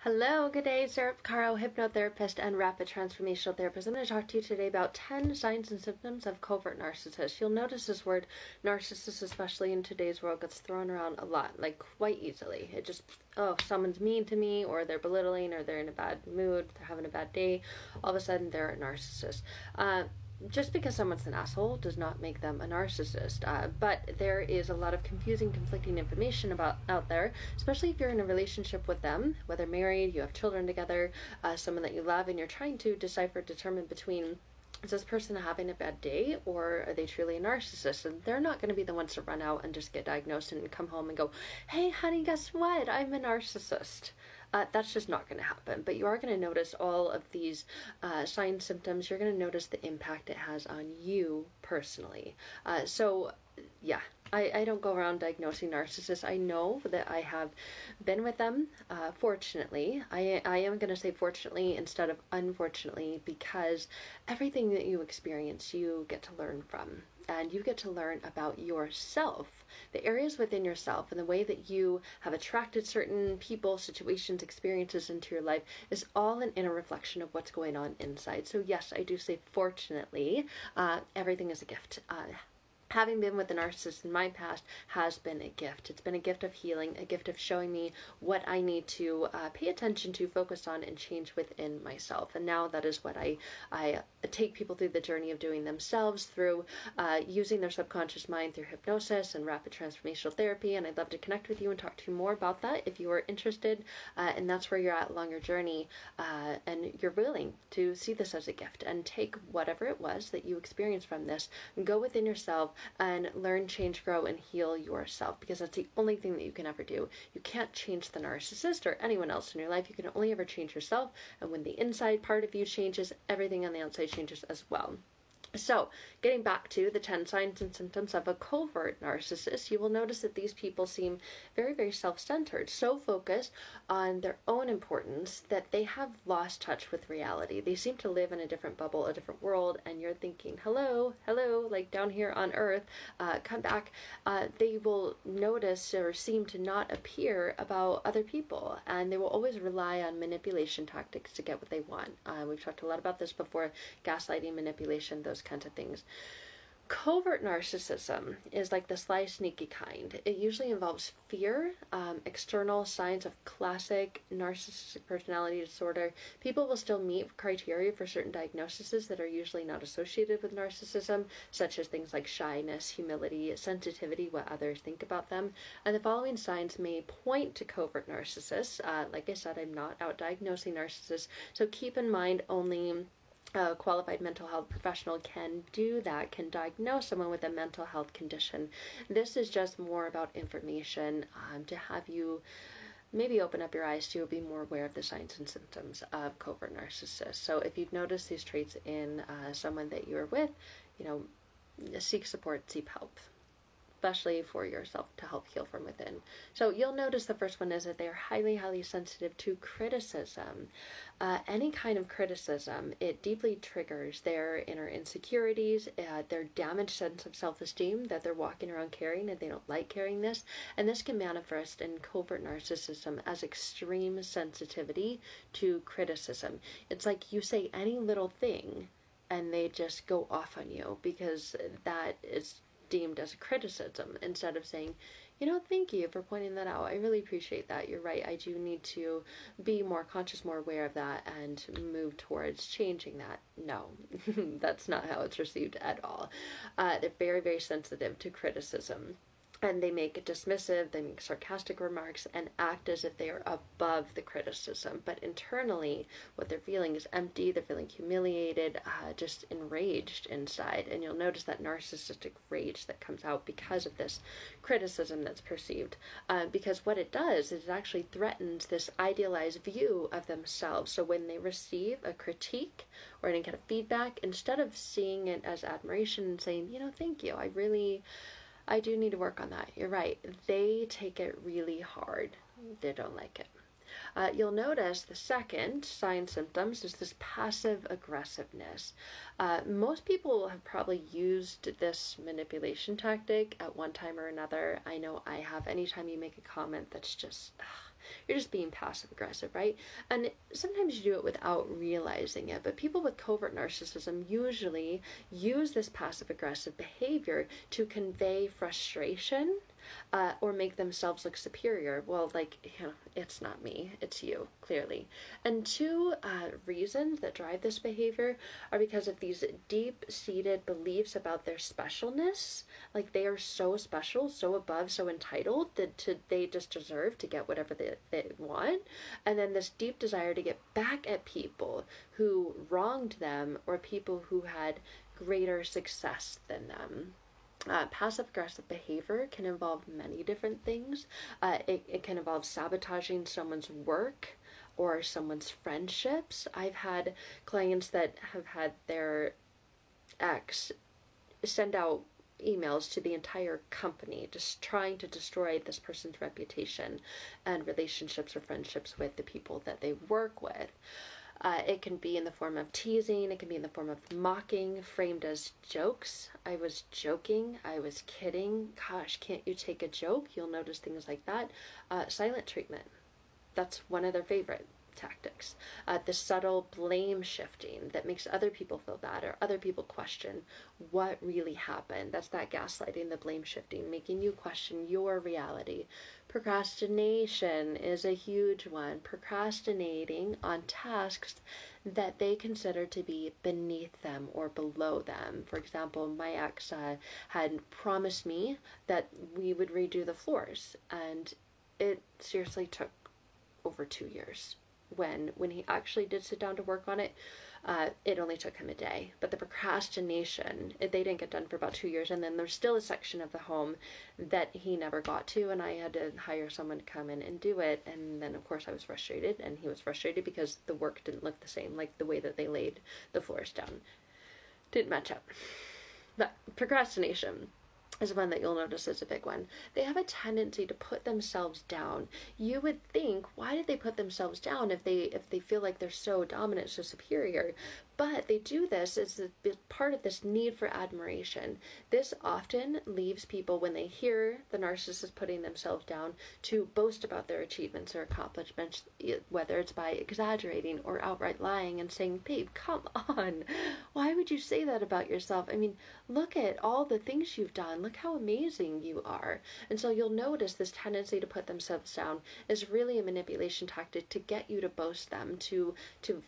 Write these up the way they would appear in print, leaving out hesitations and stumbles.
Hello, good day, Sarah Pacaro, hypnotherapist and rapid transformational therapist. I'm going to talk to you today about 10 signs and symptoms of covert narcissist. You'll notice this word narcissist, especially in today's world, gets thrown around a lot, like quite easily. It just, oh, someone's mean to me, or they're belittling, or they're in a bad mood, they're having a bad day, all of a sudden they're a narcissist. Just because someone's an asshole does not make them a narcissist, but there is a lot of confusing, conflicting information out there, especially if you're in a relationship with them, whether married, you have children together, someone that you love, and you're trying to determine between, is this person having a bad day, or are they truly a narcissist? And they're not going to be the ones to run out and just get diagnosed and come home and go, hey honey, guess what, I'm a narcissist. That's just not going to happen. But you are going to notice all of these signs, symptoms. You're going to notice the impact it has on you personally. Yeah, I don't go around diagnosing narcissists. I know that I have been with them, fortunately. I am going to say fortunately instead of unfortunately, because everything that you experience, you get to learn from. And you get to learn about yourself, the areas within yourself, and the way that you have attracted certain people, situations, experiences into your life is all an inner reflection of what's going on inside. So yes, I do say fortunately, everything is a gift. Having been with a narcissist in my past has been a gift. It's been a gift of healing, a gift of showing me what I need to pay attention to, focus on, and change within myself. And now that is what I take people through the journey of doing themselves through using their subconscious mind through hypnosis and rapid transformational therapy. And I'd love to connect with you and talk to you more about that if you are interested. And that's where you're at along your journey. And you're willing to see this as a gift and take whatever it was that you experienced from this and go within yourself and learn, change, grow, and heal yourself, because that's the only thing that you can ever do. You can't change the narcissist or anyone else in your life. You can only ever change yourself, and when the inside part of you changes, everything on the outside changes as well. So, getting back to the 10 signs and symptoms of a covert narcissist, you will notice that these people seem very, very self-centered, so focused on their own importance that they have lost touch with reality. They seem to live in a different bubble, a different world, and you're thinking, hello, like down here on earth, come back. They will notice or seem to not appear about other people, and they will always rely on manipulation tactics to get what they want. We've talked a lot about this before, gaslighting, manipulation, those kinds of things. Covert narcissism is like the sly, sneaky kind. It usually involves fear, external signs of classic narcissistic personality disorder. People will still meet criteria for certain diagnoses that are usually not associated with narcissism, such as things like shyness, humility, sensitivity, what others think about them. And the following signs may point to covert narcissists. Like I said, I'm not out diagnosing narcissists, so keep in mind only a qualified mental health professional can do that, can diagnose someone with a mental health condition. This is just more about information to have you maybe open up your eyes to be more aware of the signs and symptoms of covert narcissists. So if you've noticed these traits in someone that you're with, seek support, seek help, especially for yourself, to help heal from within. So you'll notice the first one is that they are highly, highly sensitive to criticism. Any kind of criticism, it deeply triggers their inner insecurities, their damaged sense of self-esteem that they're walking around carrying, and they don't like carrying this. And this can manifest in covert narcissism as extreme sensitivity to criticism. It's like you say any little thing and they just go off on you because that is deemed as a criticism, instead of saying, thank you for pointing that out. I really appreciate that. You're right. I do need to be more conscious, more aware of that, and move towards changing that. No, that's not how it's received at all. They're very, very sensitive to criticism. And they make it dismissive, they make sarcastic remarks, and act as if they are above the criticism. But internally, what they're feeling is empty, they're feeling humiliated, just enraged inside. And you'll notice that narcissistic rage that comes out because of this criticism that's perceived. Because what it does is it actually threatens this idealized view of themselves. So when they receive a critique or any kind of feedback, instead of seeing it as admiration and saying, thank you, I do need to work on that. You're right. They take it really hard. They don't like it. You'll notice the second sign symptoms is this passive aggressiveness. Most people have probably used this manipulation tactic at one time or another. I know I have. Anytime you make a comment that's just You're just being passive aggressive, right? And sometimes you do it without realizing it, but people with covert narcissism usually use this passive aggressive behavior to convey frustration, or make themselves look superior. Well, like, it's not me, it's you, clearly. And two reasons that drive this behavior are because of these deep-seated beliefs about their specialness. Like, they are so special, so above, so entitled that they just deserve to get whatever they want. And then this deep desire to get back at people who wronged them or people who had greater success than them. Passive-aggressive behavior can involve many different things. It can involve sabotaging someone's work or someone's friendships. I've had clients that have had their ex send out emails to the entire company just trying to destroy this person's reputation and relationships or friendships with the people that they work with. It can be in the form of teasing, it can be in the form of mocking, framed as jokes. I was joking, I was kidding, gosh, can't you take a joke? You'll notice things like that. Silent treatment, that's one of their favorite tactics. The subtle blame shifting that makes other people feel bad or other people question what really happened. That's that gaslighting, the blame shifting, making you question your reality. Procrastination is a huge one. Procrastinating on tasks that they consider to be beneath them or below them. For example, my ex had promised me that we would redo the floors, and it seriously took over 2 years. When he actually did sit down to work on it, it only took him a day. But the procrastination, they didn't get done for about 2 years, and then there's still a section of the home that he never got to, and I had to hire someone to come in and do it. And then of course I was frustrated, and he was frustrated because the work didn't look the same, like the way that they laid the floors down didn't match up. But procrastination is one that you'll notice is a big one. They have a tendency to put themselves down. You would think, why did they put themselves down if they feel like they're so dominant, so superior? But they do this as part of this need for admiration. This often leaves people, when they hear the narcissist putting themselves down, to boast about their achievements or accomplishments, whether it's by exaggerating or outright lying and saying, babe, come on, why would you say that about yourself? I mean, look at all the things you've done. Look how amazing you are. And so you'll notice this tendency to put themselves down is really a manipulation tactic to get you to boast them, to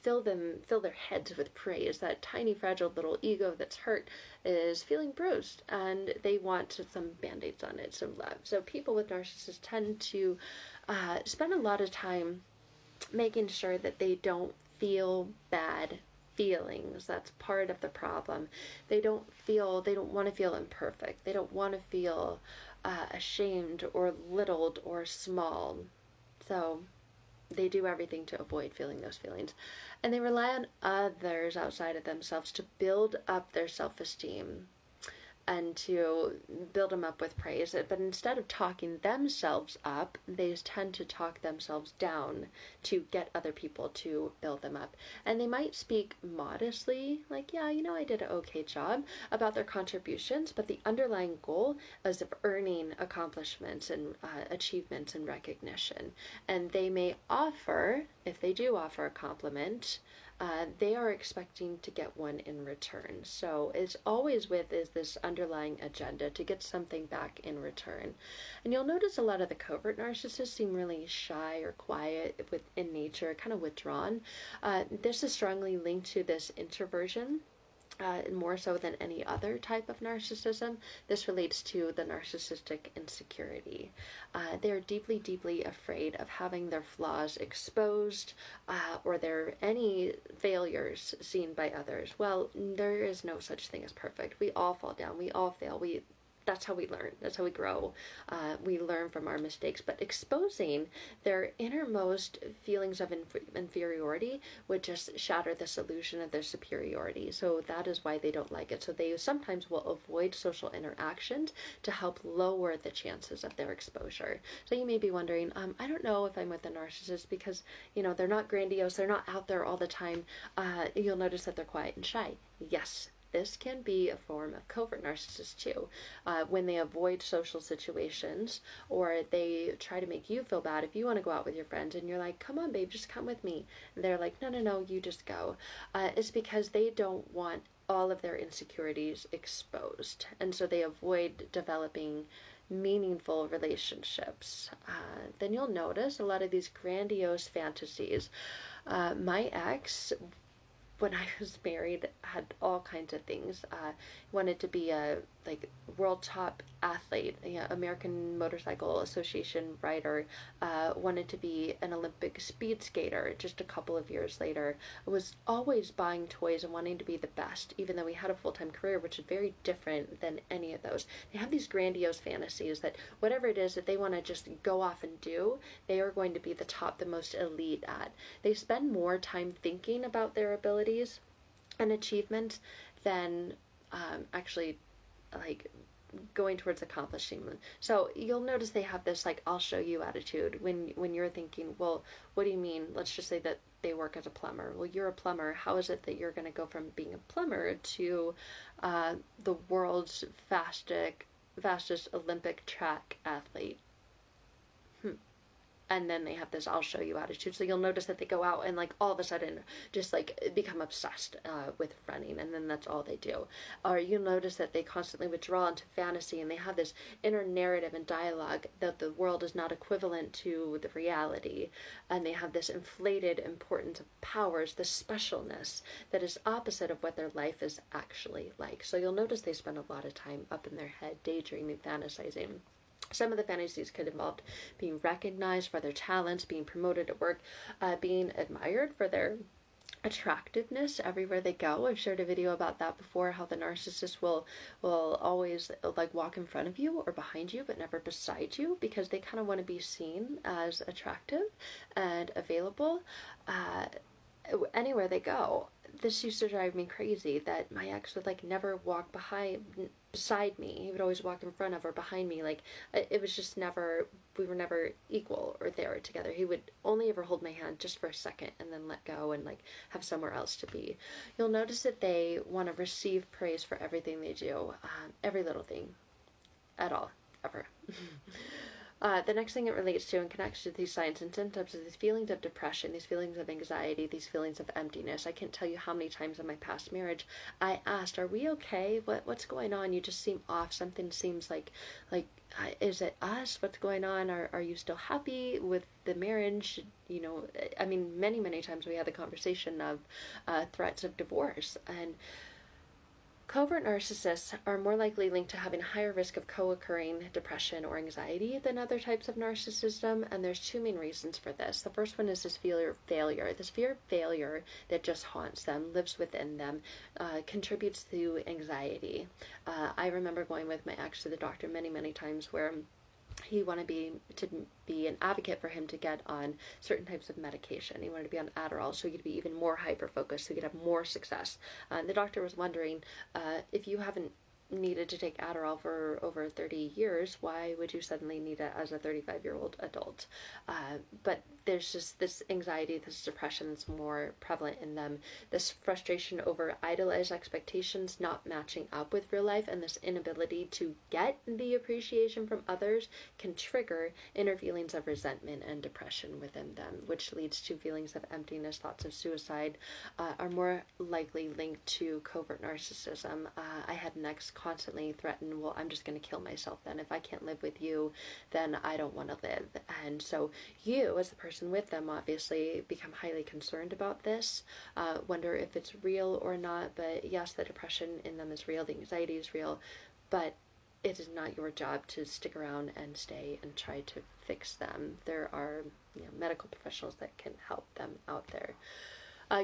fill their heads with praise. That tiny fragile little ego that's hurt is feeling bruised, and they want some band-aids on it, some love. So people with narcissists tend to spend a lot of time making sure that they don't feel bad feelings. That's part of the problem. They don't want to feel imperfect. They don't want to feel ashamed or belittled or small. So they do everything to avoid feeling those feelings. And they rely on others outside of themselves to build up their self-esteem and to build them up with praise. But instead of talking themselves up, they tend to talk themselves down to get other people to build them up. And they might speak modestly, like, yeah, I did an okay job, about their contributions, but the underlying goal is of earning accomplishments and achievements and recognition. And they may offer, if they do offer a compliment, they are expecting to get one in return. So it's always is this underlying agenda to get something back in return. And you'll notice a lot of the covert narcissists seem really shy or quiet in nature, kind of withdrawn. This is strongly linked to this introversion. More so than any other type of narcissism. This relates to the narcissistic insecurity. They're deeply, deeply afraid of having their flaws exposed or any failures seen by others. Well, there is no such thing as perfect. We all fall down. We all fail. That's how we learn. That's how we grow. We learn from our mistakes. But exposing their innermost feelings of inferiority would just shatter this illusion of their superiority. So that is why they don't like it. So they sometimes will avoid social interactions to help lower the chances of their exposure. So you may be wondering, I don't know if I'm with a narcissist because, they're not grandiose. They're not out there all the time. You'll notice that they're quiet and shy. Yes. this can be a form of covert narcissist too. When they avoid social situations, or they try to make you feel bad if you want to go out with your friends and you're like, come on babe, just come with me, and they're like, no no no, you just go. It's because they don't want all of their insecurities exposed, and so they avoid developing meaningful relationships. Then you'll notice a lot of these grandiose fantasies. My ex, when I was married, had all kinds of things. Wanted to be a world top athlete, American Motorcycle Association rider. Wanted to be an Olympic speed skater. Just a couple of years later, I was always buying toys and wanting to be the best, even though we had a full-time career, which is very different than any of those. They have these grandiose fantasies that whatever it is that they want to just go off and do, they are going to be the top, the most elite at. They spend more time thinking about their abilities and achievements than actually going towards accomplishing them. So you'll notice they have this I'll show you attitude when you're thinking, well, what do you mean? Let's just say that they work as a plumber. Well, you're a plumber. How is it that you're going to go from being a plumber to the world's fastest Olympic track athlete? And then they have this I'll show you attitude. So you'll notice that they go out and all of a sudden just become obsessed with running, and then that's all they do. Or you'll notice that they constantly withdraw into fantasy, and they have this inner narrative and dialogue that the world is not equivalent to the reality, and they have this inflated importance of powers, this specialness that is opposite of what their life is actually like. So you'll notice they spend a lot of time up in their head daydreaming, fantasizing. Some of the fantasies could involve being recognized for their talents, being promoted at work, being admired for their attractiveness everywhere they go. I've shared a video about that before, how the narcissist will always walk in front of you or behind you, but never beside you, because they kind of want to be seen as attractive and available anywhere they go. This used to drive me crazy, that my ex would never walk beside me. He would always walk in front of or behind me. It was just never, we were never equal or there together. He would only ever hold my hand just for a second and then let go and have somewhere else to be. You'll notice that they want to receive praise for everything they do, every little thing at all, ever. The next thing it relates to and connects to these signs and symptoms is these feelings of depression, these feelings of anxiety, these feelings of emptiness. I can't tell you how many times in my past marriage I asked, are we okay? What's going on? You just seem off. Something seems is it us? What's going on? Are you still happy with the marriage? I mean, many times we had the conversation of threats of divorce. And covert narcissists are more likely linked to having a higher risk of co-occurring depression or anxiety than other types of narcissism, and there's two main reasons for this. The first one is this fear of failure. This fear of failure that just haunts them, lives within them, contributes to anxiety. I remember going with my ex to the doctor many times where he wanted to be an advocate for him to get on certain types of medication. He wanted to be on Adderall so he could be even more hyper-focused, so he could have more success. The doctor was wondering, if you haven't needed to take Adderall for over 30 years, why would you suddenly need it as a 35-year-old adult? But there's just this anxiety, this depression that's more prevalent in them, this frustration over idolized expectations not matching up with real life, and this inability to get the appreciation from others can trigger inner feelings of resentment and depression within them, which leads to feelings of emptiness. Thoughts of suicide are more likely linked to covert narcissism. I had an ex constantly threaten, well, I'm just going to kill myself then. If I can't live with you, then I don't want to live. And so you, as the person with them, obviously become highly concerned about this, wonder if it's real or not. But yes, the depression in them is real, the anxiety is real, but it is not your job to stick around and stay and try to fix them. There are medical professionals that can help them out there.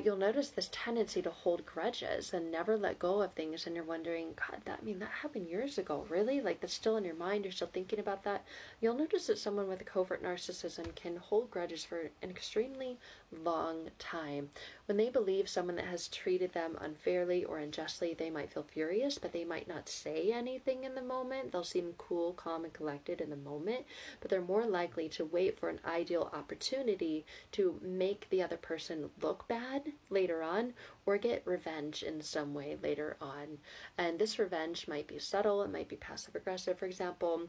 You'll notice this tendency to hold grudges and never let go of things, and you're wondering, God, that happened years ago, really? That's still in your mind, you're still thinking about that? You'll notice that someone with a covert narcissism can hold grudges for an extremely long time. When they believe someone that has treated them unfairly or unjustly, they might feel furious, but they might not say anything in the moment. They'll seem cool, calm, and collected in the moment, but they're more likely to wait for an ideal opportunity to make the other person look bad bad later on or get revenge in some way later on. And this revenge might be subtle, it might be passive aggressive. For example,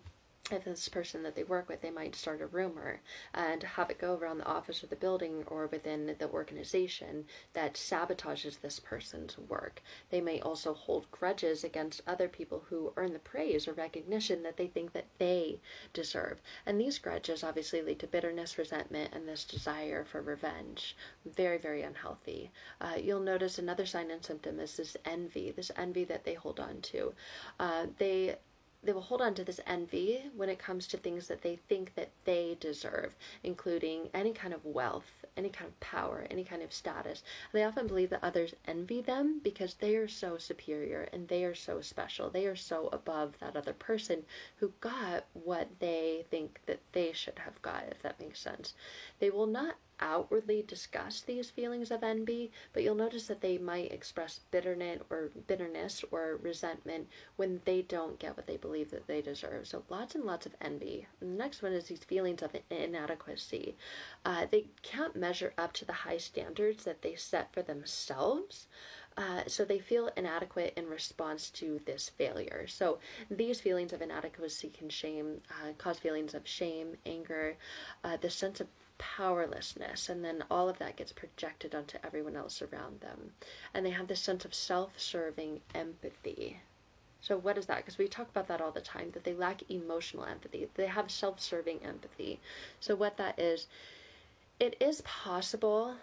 if this person that they work with, they might start a rumor and have it go around the office or the building or within the organization that sabotages this person's work. They may also hold grudges against other people who earn the praise or recognition that they think that they deserve. And these grudges obviously lead to bitterness, resentment, and this desire for revenge. Very, very unhealthy. You'll notice another sign and symptom is this envy that they hold on to. They will hold on to this envy when it comes to things that they think that they deserve, including any kind of wealth, any kind of power, any kind of status. And they often believe that others envy them because they are so superior and they are so special. They are so above that other person who got what they think that they should have got, if that makes sense. They will not outwardly discuss these feelings of envy, but you'll notice that they might express bitterness or resentment when they don't get what they believe that they deserve. So lots and lots of envy. And the next one is these feelings of inadequacy. They can't measure up to the high standards that they set for themselves. So they feel inadequate in response to this failure. So these feelings of inadequacy can cause feelings of shame, anger, the sense of powerlessness, and then all of that gets projected onto everyone else around them. And they have this sense of self-serving empathy. So what is that? Because we talk about that all the time, that they lack emotional empathy. They have self-serving empathy. So what that is, it is possible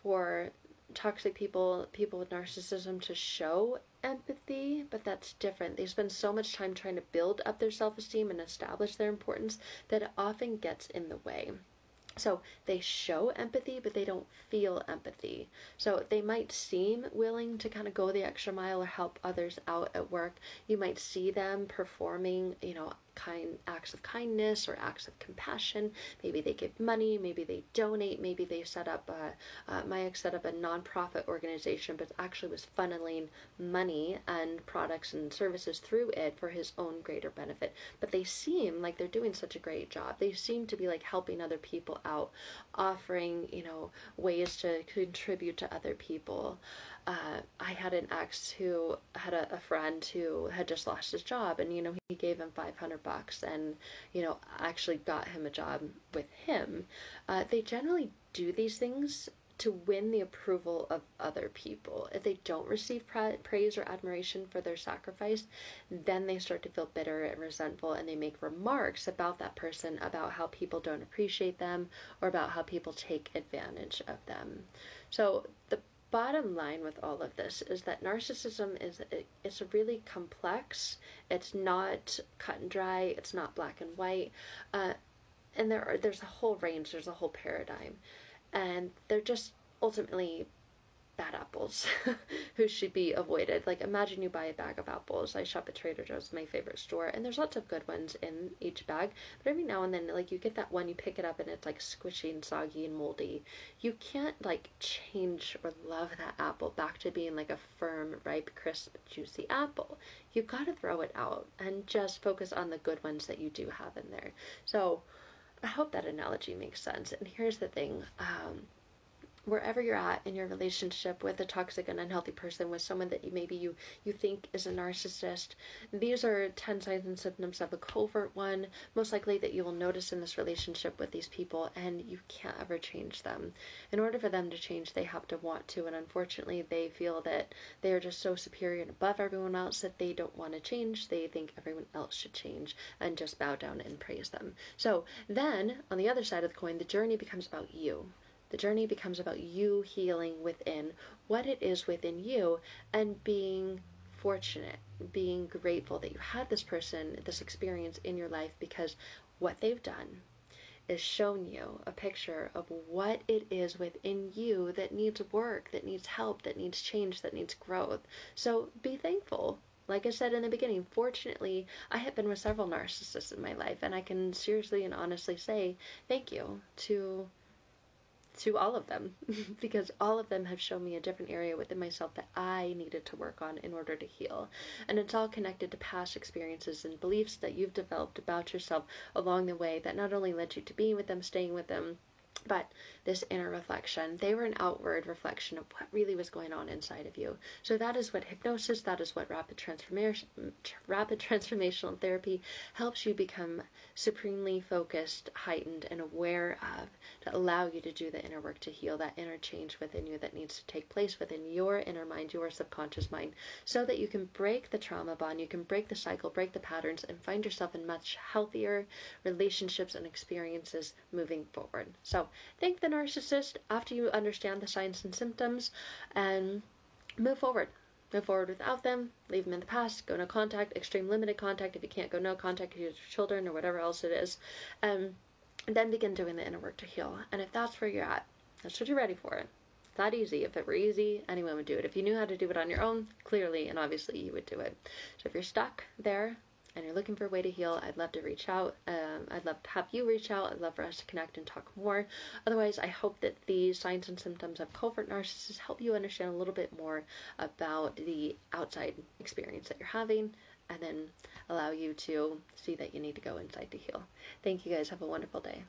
for toxic people with narcissism to show empathy, but that's different. They spend so much time trying to build up their self-esteem and establish their importance that it often gets in the way. So they show empathy, but they don't feel empathy. So they might seem willing to kind of go the extra mile or help others out at work. You might see them performing, acts of kindness or acts of compassion. Maybe they give money, maybe they donate, maybe they set up my ex set up a non-profit organization, but actually was funneling money and products and services through it for his own greater benefit. But they seem like they're doing such a great job. They seem to be like helping other people out, offering, ways to contribute to other people. I had an ex who had a friend who had just lost his job, and he gave him $500 and actually got him a job with him. They generally do these things to win the approval of other people. If they don't receive praise or admiration for their sacrifice, then they start to feel bitter and resentful, and they make remarks about that person, about how people don't appreciate them or about how people take advantage of them. So the bottom line with all of this is that narcissism it's really complex. It's not cut and dry. It's not black and white. And there's a whole range. There's a whole paradigm. And they're just ultimately bad apples who should be avoided. Like, imagine you buy a bag of apples. I shop at Trader Joe's, my favorite store, and there's lots of good ones in each bag, but every now and then, like, you get that one, you pick it up and it's like squishy and soggy and moldy. You can't like change or love that apple back to being like a firm, ripe, crisp, juicy apple. You gotta throw it out and just focus on the good ones that you do have in there. So I hope that analogy makes sense. And here's the thing, wherever you're at in your relationship with a toxic and unhealthy person, with someone that you think is a narcissist, these are 10 signs and symptoms of a covert one, most likely that you will notice in this relationship with these people, and you can't ever change them. In order for them to change, they have to want to, and unfortunately they feel that they are just so superior and above everyone else that they don't want to change. They think everyone else should change and just bow down and praise them. So then, on the other side of the coin, the journey becomes about you. The journey becomes about you healing within what it is within you and being fortunate, being grateful that you had this person, this experience in your life, because what they've done is shown you a picture of what it is within you that needs work, that needs help, that needs change, that needs growth. So be thankful. Like I said in the beginning, fortunately, I have been with several narcissists in my life, and I can seriously and honestly say thank you to all of them, because all of them have shown me a different area within myself that I needed to work on in order to heal. And it's all connected to past experiences and beliefs that you've developed about yourself along the way that not only led you to being with them, staying with them, But this inner reflection, they were an outward reflection of what really was going on inside of you. So that is what hypnosis, that is what rapid transformational therapy helps you become supremely focused, heightened, and aware of, to allow you to do the inner work, to heal that inner change within you that needs to take place within your inner mind, your subconscious mind, so that you can break the trauma bond, you can break the cycle, break the patterns, and find yourself in much healthier relationships and experiences moving forward. So thank the narcissist after you understand the signs and symptoms, and move forward. Move forward without them, leave them in the past, go no contact, extreme limited contact if you can't go no contact with your children or whatever else it is, and then begin doing the inner work to heal. And if that's where you're at, that's what you're ready for it. It's that easy. If it were easy, anyone would do it. If you knew how to do it on your own, clearly and obviously you would do it. So if you're stuck there, and you're looking for a way to heal, I'd love to reach out. I'd love to have you reach out. I'd love for us to connect and talk more. Otherwise, I hope that these signs and symptoms of covert narcissists help you understand a little bit more about the outside experience that you're having, and then allow you to see that you need to go inside to heal. Thank you guys. Have a wonderful day.